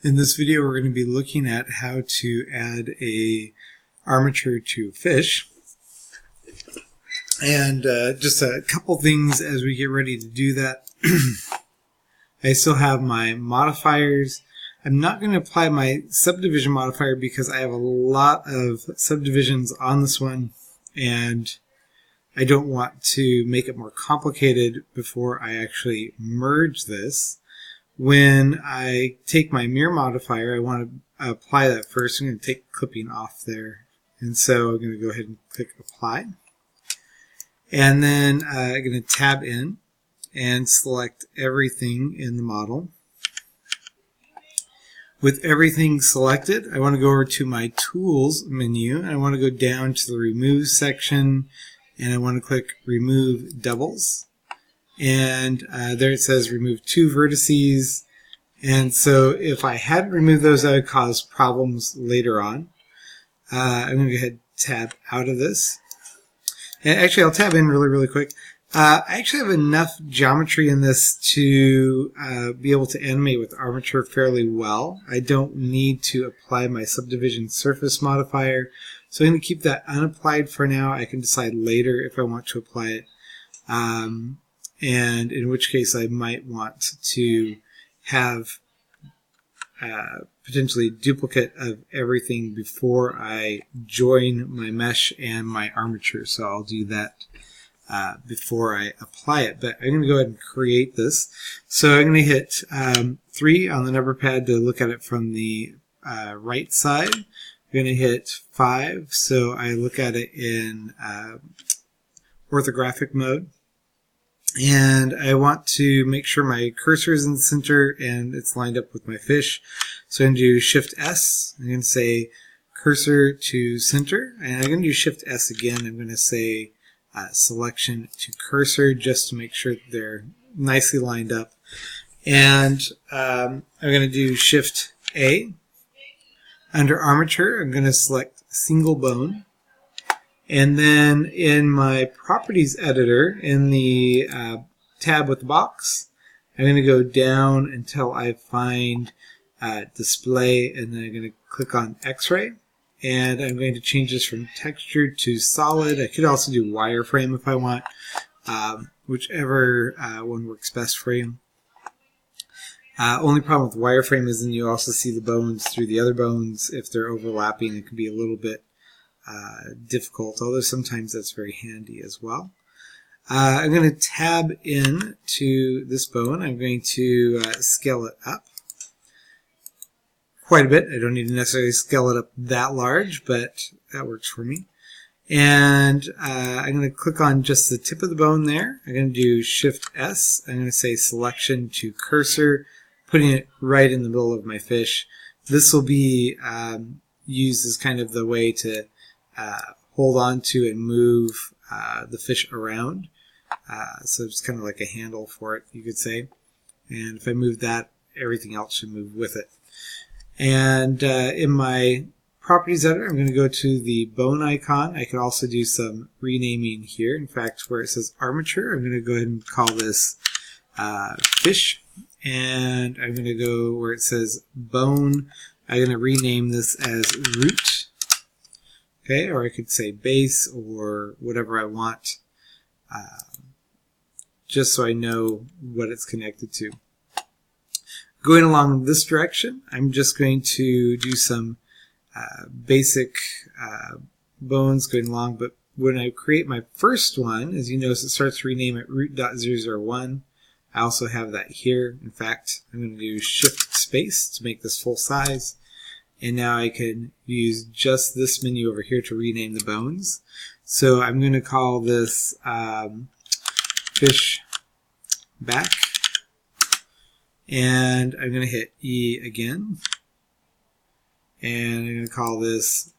In this video, we're going to be looking at how to add a armature to fish. And just a couple things as we get ready to do that. I still have my modifiers. I'm not going to apply my subdivision modifier because I have a lot of subdivisions on this one, and I don't want to make it more complicated before I actually merge this. When I take my mirror modifier, I want to apply that first. I'm going to take clipping off there. And so I'm going to go ahead and click apply. And then I'm going to tab in and select everything in the model. With everything selected, I want to go over to my tools menu. I want to go down to the remove section, and I want to click remove doubles. And there it says remove 2 vertices. And so if I hadn't removed those, that would cause problems later on. I'm going to go ahead and tab out of this. And actually, I'll tab in really quick. I actually have enough geometry in this to be able to animate with Armature fairly well. I don't need to apply my subdivision surface modifier. So I'm going to keep that unapplied for now. I can decide later if I want to apply it. And in which case I might want to have potentially duplicate of everything before I join my mesh and my armature. So I'll do that before I apply it. But I'm going to go ahead and create this. So I'm going to hit 3 on the number pad to look at it from the right side. I'm going to hit 5 so I look at it in orthographic mode. And I want to make sure my cursor is in the center and it's lined up with my fish. So I'm going to do Shift S. I'm going to say cursor to center. And I'm going to do Shift S again. I'm going to say selection to cursor just to make sure that they're nicely lined up. And I'm going to do Shift A. Under Armature, I'm going to select single bone. And then in my properties editor, in the tab with the box, I'm going to go down until I find display, and then I'm going to click on X-ray. And I'm going to change this from texture to solid. I could also do wireframe if I want, whichever one works best for you. Only problem with wireframe is then you also see the bones through the other bones. If they're overlapping, it can be a little bit difficult, although sometimes that's very handy as well. I'm going to tab in to this bone. I'm going to scale it up quite a bit. I don't need to necessarily scale it up that large, but that works for me. And I'm going to click on just the tip of the bone there. I'm going to do Shift S. I'm going to say selection to cursor, putting it right in the middle of my fish. This will be used as kind of the way to hold on to and move the fish around. So it's kind of like a handle for it, you could say. And if I move that, everything else should move with it. And in my properties editor, I'm going to go to the bone icon. I could also do some renaming here. In fact, where it says armature, I'm going to go ahead and call this fish. And I'm going to go where it says bone. I'm going to rename this as root. Okay, or I could say base or whatever I want, just so I know what it's connected to. Going along this direction, I'm just going to do some basic bones going along, but when I create my first one, as you notice, it starts to rename it root.001. I also have that here. In fact, I'm going to do Shift Space to make this full size. And now I can use just this menu over here to rename the bones. So I'm going to call this fish back. And I'm going to hit E again. And I'm going to call this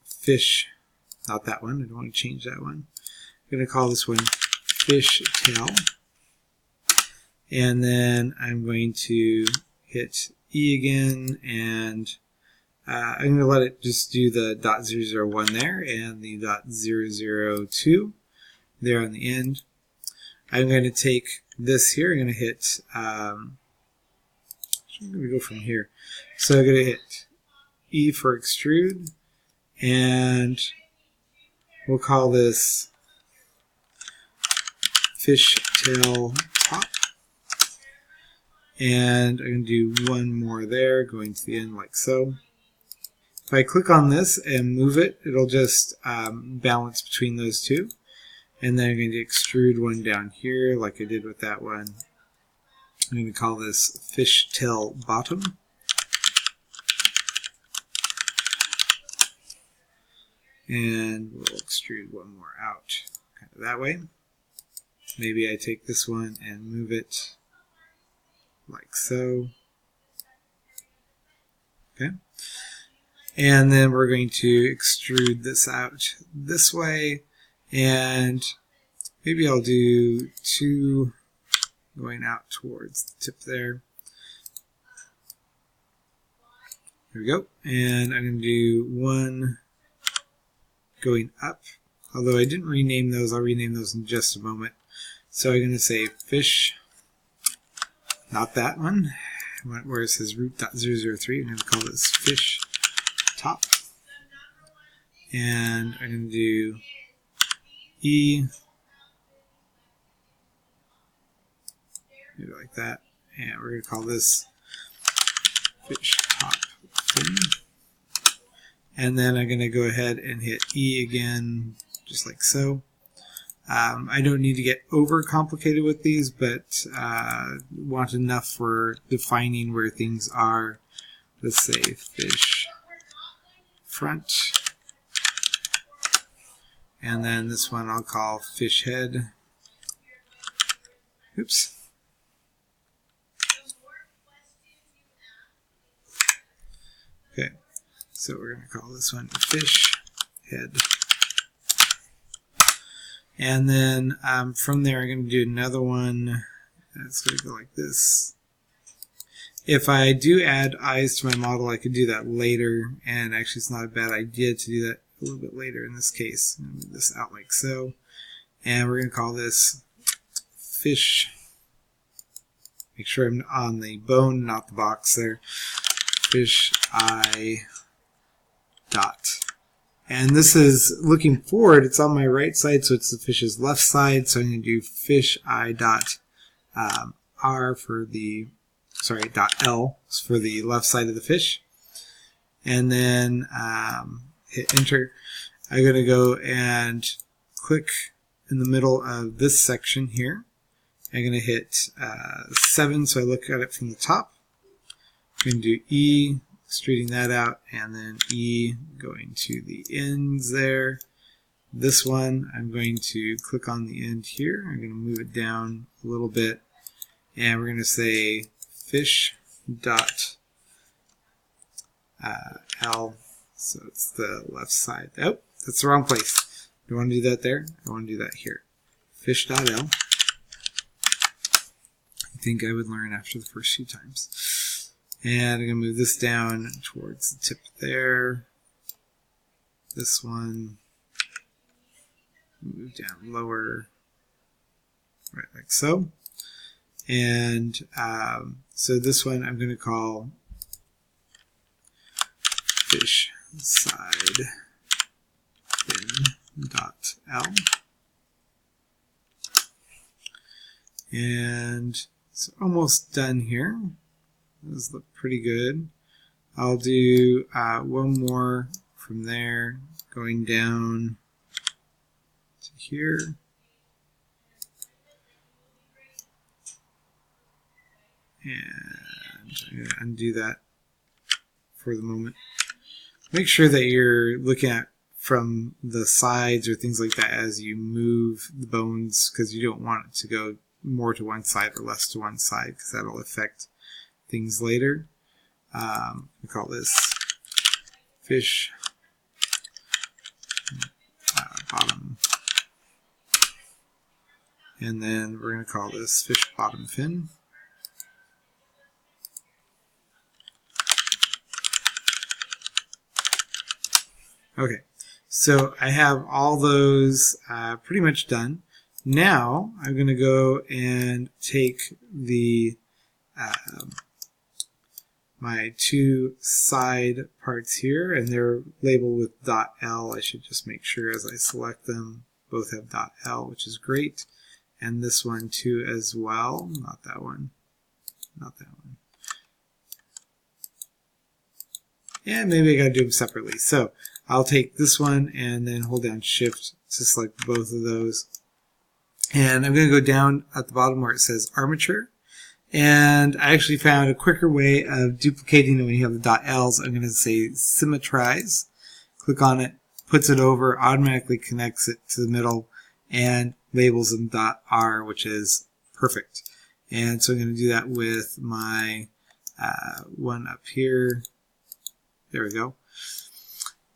fish, not that one, I don't want to change that one. I'm going to call this one fish tail. And then I'm going to hit E again, and I'm going to let it just do the .001 there and the .002 there on the end. I'm going to take this here, I'm going to hit I'm going to go from here. So I'm going to hit E for extrude, and we'll call this fishtail top. And I'm going to do one more there, going to the end like so. If I click on this and move it, it'll just balance between those two. And then I'm going to extrude one down here like I did with that one. I'm going to call this fishtail bottom. And we'll extrude one more out kind of that way. Maybe I take this one and move it like so. Okay. And then we're going to extrude this out this way. And maybe I'll do 2 going out towards the tip there. There we go. And I'm going to do 1 going up. Although I didn't rename those, I'll rename those in just a moment. So I'm going to say fish, not that one, where it says root.003. I'm going to call this fish top. And I'm going to do E, maybe like that. And we're going to call this fish top fin. And then I'm going to go ahead and hit E again, just like so. I don't need to get over complicated with these, but want enough for defining where things are. Let's say fish front. And then this one I'll call fish head. Oops. Okay, so we're going to call this one fish head. And then from there I'm going to do another one that's going to go like this. If I do add eyes to my model, I could do that later, and actually it's not a bad idea to do that a little bit later in this case. I'm going to move this out like so. And we're going to call this fish. Make sure I'm on the bone, not the box there. Fish eye dot. And this is looking forward. It's on my right side, so it's the fish's left side. So I'm going to do fish eye dot R for the, sorry, dot L for the left side of the fish. And then hit enter. I'm going to go and click in the middle of this section here. I'm going to hit 7 so I look at it from the top. I'm going to do E, extruding that out, and then E going to the ends there. This one, I'm going to click on the end here. I'm going to move it down a little bit, and we're going to say fish dot L, so it's the left side. Oh, that's the wrong place. Do I want to do that there? I want to do that here. Fish dot L. I think I would learn after the first few times. And I'm going to move this down towards the tip there. This one. Move down lower. Right, like so. And so this one I'm going to call fish side fin dot L. And it's almost done here. Those look pretty good. I'll do one more from there, going down to here. And I'm going to undo that for the moment. Make sure that you're looking at from the sides or things like that as you move the bones, because you don't want it to go more to one side or less to one side, because that'll affect things later. We call this fish bottom, and then we're going to call this fish bottom fin. Okay, so I have all those pretty much done. Now I'm going to go and take the my two side parts here, and they're labeled with .L. I should just make sure as I select them, both have .L, which is great. And this one too as well. Not that one. Not that one. And maybe I got to do them separately. So I'll take this one and then hold down Shift to select both of those. And I'm going to go down at the bottom where it says Armature. And I actually found a quicker way of duplicating it when you have the .Ls. I'm going to say Symmetrize. Click on it, puts it over, automatically connects it to the middle, and labels them .R, which is perfect. And so I'm going to do that with my one up here. There we go.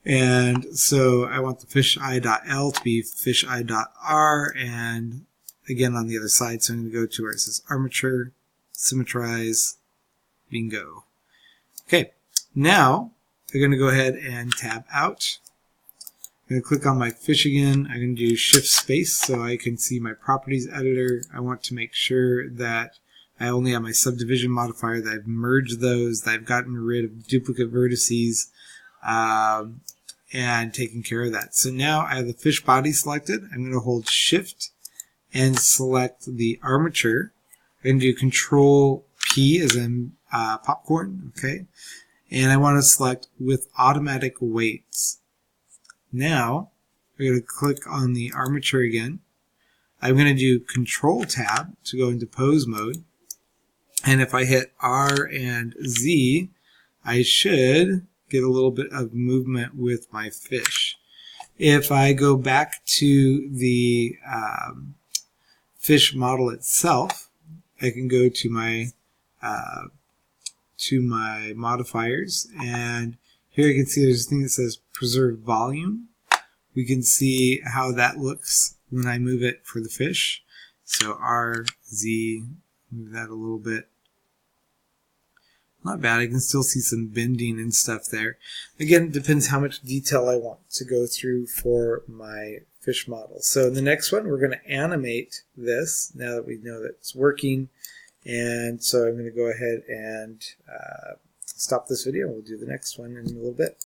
And so I want the fisheye.L to be fisheye.R, and again on the other side, so I'm going to go to where it says Armature, Symmetrize, bingo. Okay, now I'm going to go ahead and tab out. I'm going to click on my fish again. I'm going to do Shift Space so I can see my properties editor. I want to make sure that I only have my subdivision modifier, that I've merged those, that I've gotten rid of duplicate vertices, and taken care of that. So now I have the fish body selected. I'm going to hold Shift and select the armature. I'm going to do Control P as in popcorn, okay? And I want to select with automatic weights. Now, I'm going to click on the armature again. I'm going to do Control Tab to go into pose mode. And if I hit R and Z, I should get a little bit of movement with my fish. If I go back to the fish model itself, I can go to my modifiers, and here you can see there's a thing that says Preserve Volume. We can see how that looks when I move it for the fish. So R, Z, move that a little bit. Not bad. I can still see some bending and stuff there. Again, it depends how much detail I want to go through for my fish model. So in the next one, we're going to animate this now that we know that it's working. And so I'm going to go ahead and stop this video. We'll do the next one in a little bit.